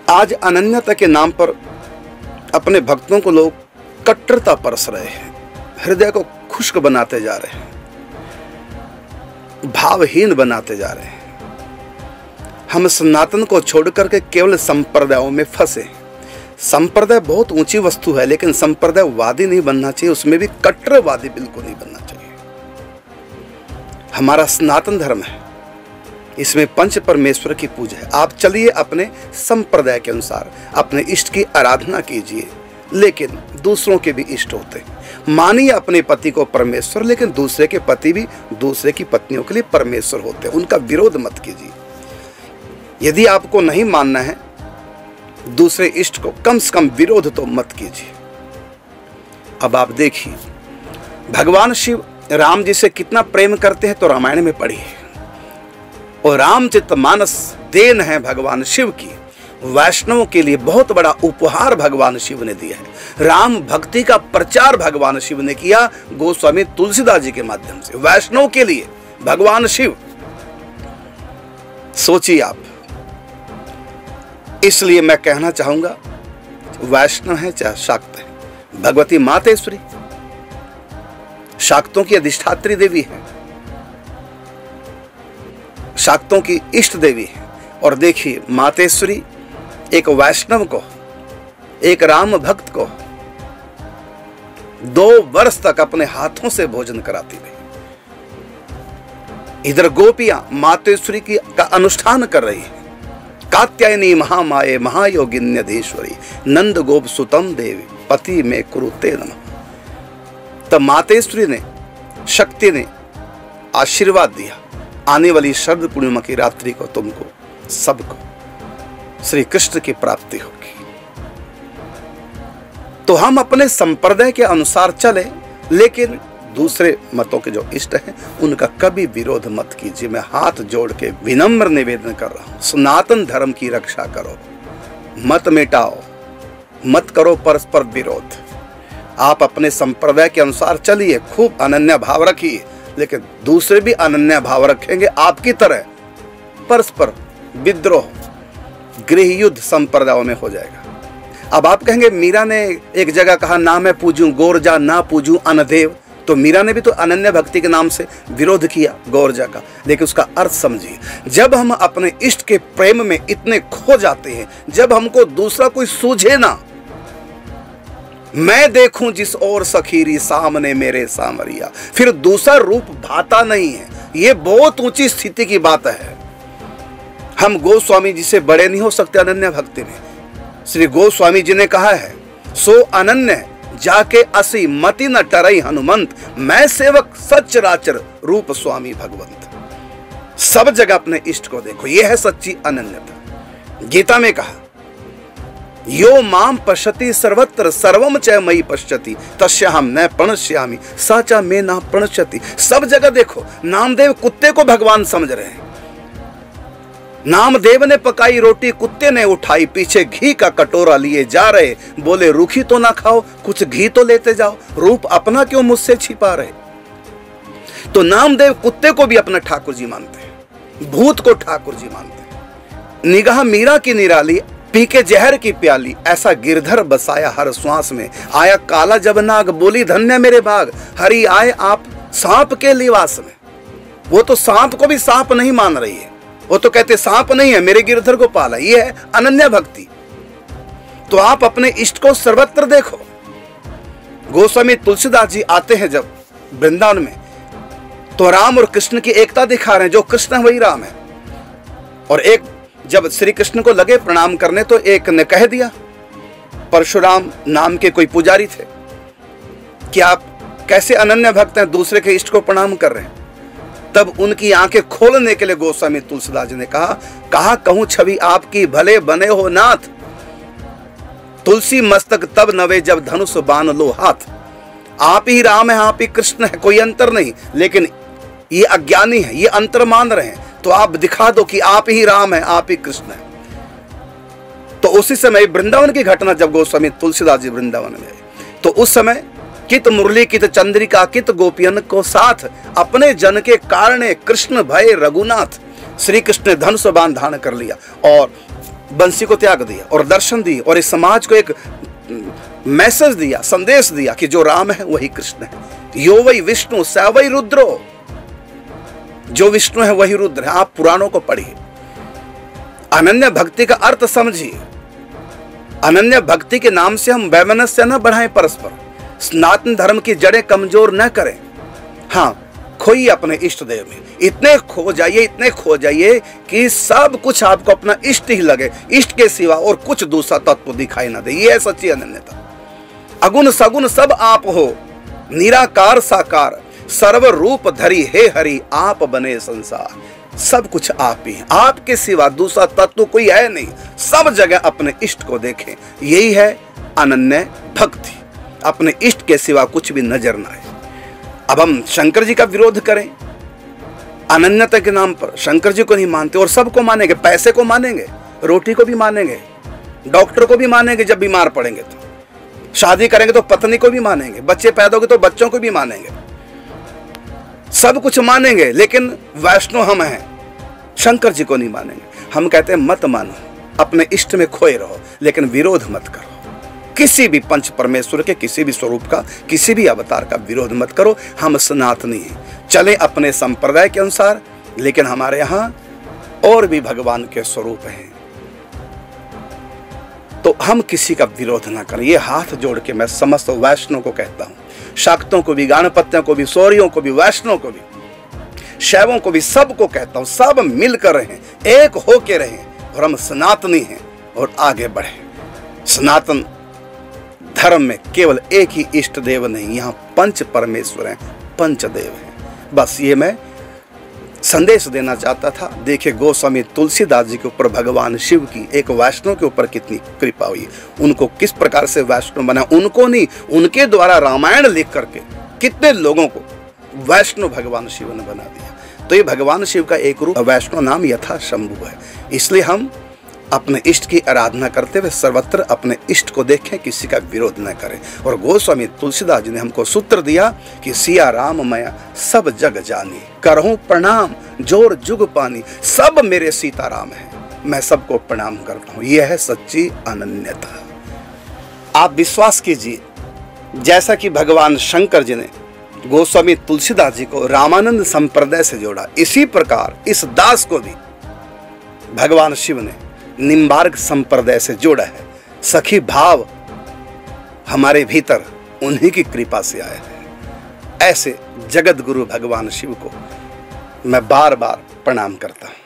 आज अनन्यता के नाम पर अपने भक्तों को लोग कट्टरता परस रहे हैं, हृदय को खुश्क बनाते जा रहे हैं, भावहीन बनाते जा रहे हैं। हम सनातन को छोड़ करके केवल संप्रदायों में फंसे। संप्रदाय बहुत ऊंची वस्तु है, लेकिन संप्रदायवादी नहीं बनना चाहिए, उसमें भी कट्टरवादी बिल्कुल नहीं बनना चाहिए। हमारा सनातन धर्म है, इसमें पंच परमेश्वर की पूजा है। आप चलिए अपने संप्रदाय के अनुसार अपने इष्ट की आराधना कीजिए, लेकिन दूसरों के भी इष्ट होते हैं। मानिए अपने पति को परमेश्वर, लेकिन दूसरे के पति भी दूसरे की पत्नियों के लिए परमेश्वर होते हैं। उनका विरोध मत कीजिए। यदि आपको नहीं मानना है दूसरे इष्ट को, कम से कम विरोध तो मत कीजिए। अब आप देखिए भगवान शिव राम जी से कितना प्रेम करते हैं, तो रामायण में पढ़िए। और रामचरितमानस देन है भगवान शिव की, वैष्णवों के लिए बहुत बड़ा उपहार भगवान शिव ने दिया है। राम भक्ति का प्रचार भगवान शिव ने किया गोस्वामी तुलसीदास जी के माध्यम से, वैष्णव के लिए भगवान शिव। सोचिए आप। इसलिए मैं कहना चाहूंगा, वैष्णव है चाहे शाक्त है, भगवती मातेश्वरी शाक्तों की अधिष्ठात्री देवी है, शाक्तों की इष्ट देवी है। और देखिए मातेश्वरी एक वैष्णव को, एक राम भक्त को 2 वर्ष तक अपने हाथों से भोजन कराती रही। इधर गोपियां मातेश्वरी की का अनुष्ठान कर रही है। कात्यायनी महामाये महायोगिन्यधीश्वरी नंद गोप सुतम देवी पति में कुरुते नमः। तब मातेश्वरी ने, शक्ति ने आशीर्वाद दिया, आने वाली शरद पूर्णिमा की रात्रि को तुमको सबको श्री कृष्ण की प्राप्ति होगी। तो हम अपने संप्रदाय के अनुसार चले, लेकिन दूसरे मतों के जो इष्ट हैं उनका कभी विरोध मत कीजिए। मैं हाथ जोड़ के विनम्र निवेदन कर रहा हूं, सनातन धर्म की रक्षा करो, मत मिटाओ, मत करो परस्पर विरोध। आप अपने संप्रदाय के अनुसार चलिए, खूब अनन्य भाव रखिए, लेकिन दूसरे भी अनन्य भाव रखेंगे आपकी तरह, परस्पर विद्रोह, गृह युद्ध संप्रदायों में हो जाएगा। अब आप कहेंगे मीरा ने एक जगह कहा ना मैं पूजूं गोरजा ना पूजूं अनदेव, तो मीरा ने भी तो अनन्य भक्ति के नाम से विरोध किया गोरजा का। लेकिन उसका अर्थ समझिए, जब हम अपने इष्ट के प्रेम में इतने खो जाते हैं, जब हमको दूसरा कोई सूझे ना, मैं देखूं जिस ओर सखीरी सामने मेरे सामरिया, फिर दूसरा रूप भाता नहीं है। ये बहुत ऊंची स्थिति की बात है। हम गोस्वामी जी से बड़े नहीं हो सकते अनन्य भक्ति में। श्री गोस्वामी जी ने कहा है, सो अनन्य जाके असी मति न टरई हनुमंत, मैं सेवक सचराचर रूप स्वामी भगवंत। सब जगह अपने इष्ट को देखो, यह है सच्ची अनन्यता। गीता में कहा, यो माम पश्यति सर्वत्र सर्वम च मयि पश्यति तस्याहम न प्रणश्यामि स च मे न प्रणश्यति। सब जगह देखो, नामदेव कुत्ते को भगवान समझ रहे हैं। नामदेव ने पकाई रोटी कुत्ते ने उठाई, पीछे घी का कटोरा लिए जा रहे, बोले रूखी तो ना खाओ, कुछ घी तो लेते जाओ, रूप अपना क्यों मुझसे छिपा रहे। तो नामदेव कुत्ते को भी अपना ठाकुर जी मानते हैं, भूत को ठाकुर जी मानते हैं। निगाह मीरा की निराली, पी के जहर की प्याली, ऐसा गिरधर बसाया हर श्वास में, आया काला जब नाग, बोली धन्य मेरे भाग, हरि आए आप सांप के लिवास में। वो तो सांप को भी सांप नहीं मान रही है, वो तो कहते सांप नहीं है, मेरे गिरधर को पाला। ये है अनन्य भक्ति। तो आप अपने इष्ट को सर्वत्र देखो। गोस्वामी तुलसीदास जी आते हैं जब वृंदावन में, तो राम और कृष्ण की एकता दिखा रहे हैं, जो कृष्ण है वही राम है। और एक जब श्री कृष्ण को लगे प्रणाम करने, तो एक ने कह दिया, परशुराम नाम के कोई पुजारी थे, कि आप कैसे अनन्य भक्त हैं, दूसरे के इष्ट को प्रणाम कर रहे हैं। तब उनकी आंखें खोलने के लिए गोस्वामी तुलसीदास जी ने कहा कहूं छवि आपकी भले बने हो नाथ, तुलसी मस्तक तब नवे जब धनुष बाण लो हाथ। आप ही राम है, आप ही कृष्ण है, कोई अंतर नहीं। लेकिन ये अज्ञानी है, ये अंतर मान रहे हैं। तो आप दिखा दो कि आप ही राम है, आप ही कृष्ण है। तो उसी समय वृंदावन की घटना, जब गोस्वामी तुलसीदास जी वृंदावन में आए, तो उस समय कित मुरली कित चंद्रिका कित गोपियन को साथ, अपने जन के कारण कृष्ण भय रघुनाथ। श्री कृष्ण ने धनुष बाण धारण कर लिया और बंसी को त्याग दिया और दर्शन दिए और इस समाज को एक मैसेज दिया, संदेश दिया कि जो राम है वही कृष्ण है। यो वही विष्णु स वही रुद्रो, जो विष्णु है वही रुद्र है। आप पुराणों को पढ़िए, अनन्य भक्ति का अर्थ समझिए। अनन्य भक्ति के नाम से हम वैमनस्य न बढ़ाएं परस्पर, सनातन धर्म की जड़ें कमजोर न करें। हाँ, खोइए अपने इष्ट देव में, इतने खो जाइए कि सब कुछ आपको अपना इष्ट ही लगे, इष्ट के सिवा और कुछ दूसरा तत्व दिखाई ना दे। ये है सच्ची अनन्यता। अगुण सगुण सब आप हो, निराकार साकार, सर्व रूप धरी हे हरि, आप बने संसार। सब कुछ आप ही, आपके सिवा दूसरा तत्व कोई है नहीं। सब जगह अपने इष्ट को देखें, यही है अनन्य भक्ति। अपने इष्ट के सिवा कुछ भी नजर ना आए। अब हम शंकर जी का विरोध करें अनन्यता के नाम पर, शंकर जी को नहीं मानते और सबको मानेंगे, पैसे को मानेंगे, रोटी को भी मानेंगे, डॉक्टर को भी मानेंगे जब बीमार पड़ेंगे तो, शादी करेंगे तो पत्नी को भी मानेंगे, बच्चे पैदा होंगे तो बच्चों को भी मानेंगे, सब कुछ मानेंगे, लेकिन वैष्णव हम हैं, शंकर जी को नहीं मानेंगे। हम कहते हैं मत मानो, अपने इष्ट में खोए रहो, लेकिन विरोध मत करो। किसी भी पंच परमेश्वर के किसी भी स्वरूप का, किसी भी अवतार का विरोध मत करो। हम सनातनी हैं, चले अपने संप्रदाय के अनुसार, लेकिन हमारे यहाँ और भी भगवान के स्वरूप हैं, तो हम किसी का विरोध ना करें। ये हाथ जोड़ के मैं समस्त वैष्णव को कहता हूँ, शाक्तों को भी, गाणपत्यों को भी, सौरियों को भी, वैष्णव को भी, शैवों को भी, सबको कहता हूँ, सब मिलकर रहें, एक होके रहें और हम सनातनी हैं और आगे बढ़े। सनातन धर्म में केवल एक ही इष्ट देव नहीं, यहाँ पंच परमेश्वर हैं, पंचदेव हैं। बस ये मैं संदेश देना चाहता था। देखिए गोस्वामी तुलसीदास जी के ऊपर भगवान शिव की, एक वैष्णव के ऊपर कितनी कृपा हुई, उनको किस प्रकार से वैष्णव बना, उनको नहीं, उनके द्वारा रामायण लिख करके कितने लोगों को वैष्णव भगवान शिव ने बना दिया। तो ये भगवान शिव का एक रूप वैष्णव नाम यथा शंभु है। इसलिए हम अपने इष्ट की आराधना करते हुए सर्वत्र अपने इष्ट को देखें, किसी का विरोध न करें। और गोस्वामी तुलसीदास जी ने हमको सूत्र दिया कि सिया राम मया सब जग जानी, करहूं प्रणाम जोर जुग पानी, सब मेरे सीताराम है, मैं सबको प्रणाम करता हूं। यह है सच्ची अनन्यता। आप विश्वास कीजिए, जैसा कि भगवान शंकर जी ने गोस्वामी तुलसीदास जी को रामानंद संप्रदाय से जोड़ा, इसी प्रकार इस दास को भी भगवान शिव ने निम्बार्क संप्रदाय से जोड़ा है। सखी भाव हमारे भीतर उन्हीं की कृपा से आया है। ऐसे जगत गुरु भगवान शिव को मैं बार बार प्रणाम करता हूं।